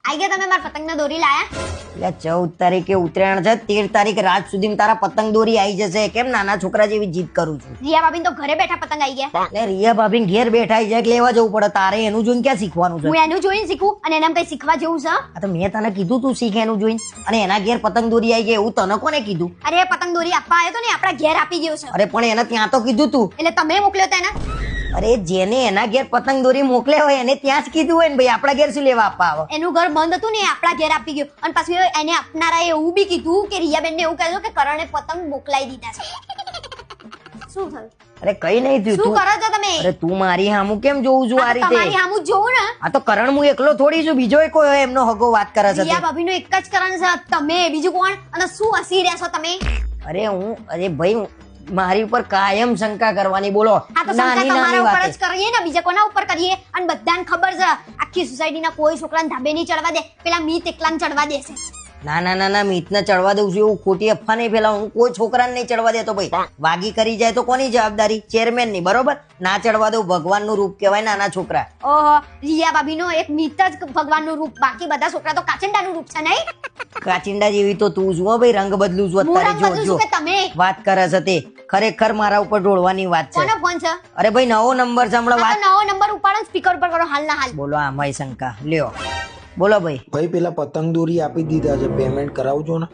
આઈ ગયા તમે મારા પતંગને દોરી લાયા? એટલે 14 તારીખે ઉત્તરાયણ છે, 13 તારીખે રાત સુધીમાં તારા પતંગ દોરી આવી જશે. કેમ નાના છોકરા જેવી જીદ કરું છું? રિયા ભાભીને તો ઘરે બેઠા પતંગ આવી ગયા. એટલે રિયા ભાભી ઘેર બેઠા છે કે લેવા જવું પડે તારે? એનું જોઈને ક્યાં શીખવાનું છે? હું એનું જોઈને શીખું અને એનામાં કઈ શીખવા જેવું છે? આ તો મેં તને કીધું તું શીખ એનું જોઈને, અને એના ઘેર પતંગ દોરી આવી ગઈ એવું તને કોને કીધું? અરે પતંગ દોરી આપવા આવ્યો તો ને આપણા ઘેર આપી ગયો છે. અરે પણ એને ત્યાં તો કીધું તું. એટલે તમે મોકલ્યો તો એને? અરે જેને એના ઘેર પતંગ દોરી મોકલે હોય એને ત્યાં જ કીધું હોય ને ભાઈ, આપણા ઘેર શું લેવા આપવા આવે? એનું ઘર બંધ હતું ને એ આપણા ઘેર આપી ગયો. અને પાછું એને આપનારાએ એવું બી કીધું કે રિયાબેનને એવું કહેજો કે કરણે પતંગ મોકલાઈ દીધા છે. શું થયું? અરે કઈ નહીં થયું. શું કરો છો તમે? અરે તું મારી હામું કેમ જોઉં છું આ રીતે? તમારી સામું જ જોઉં ને. આ તો કરણ હું એકલો થોડી છું, બીજો કોઈ એમનો હગો વાત કરે છે. રિયા ભાભીનો એક જ કરણ છે, તમે બીજું કોણ? અને શું હસી રહ્યા છો તમે? અરે ભાઈ મારી ઉપર કાયમ શંકા કરવાની, બોલો. આ તો શંકા તમારા ઉપર જ કરીએ ને, બીજા કોના ઉપર કરીએ? અને બધાને ખબર છે આખી સોસાયટીના કોઈ છોકરાને ધાબે નહીં ચડવા દે, પેલા મીત એકલાને ચડવા દેશે. ના મીતને ચડવા દઉં છું એવું ખોટી અફવા નહીં ફેલાવું. હું કોઈ છોકરાને નહીં ચડવા દેતો ભાઈ. વાગી કરી જાય તો કોની જવાબદારી? ચેરમેન ની, બરોબર? ના ચડવા દઉં. ભગવાનનું રૂપ કહેવાય નાના છોકરા. ઓહો, રિયા ભાભીનો એક મીત જ ભગવાનનું રૂપ, બાકી બધા છોકરા તો કાચિંડાનું રૂપ છે નહીં? કાચિંડા જેવી તો તું જુઓ ભાઈ, રંગ બદલું છું અત્યારે. જો તમે વાત કરે છે તે ખરેખર મારા ઉપર ઢોળવાની વાત છે. કોનો ફોન છે? અરે ભાઈ નવો નંબર છે હમણાં. વાત નવો નંબર ઉપાડો, સ્પીકર ઉપર કરો હાલ ના હાલ. બોલો. આમાંય શંકા લ્યો. બોલો ભાઈ. ભાઈ પેલા પતંગ દોરી આપી દીધા છે, પેમેન્ટ કરાવજો ને.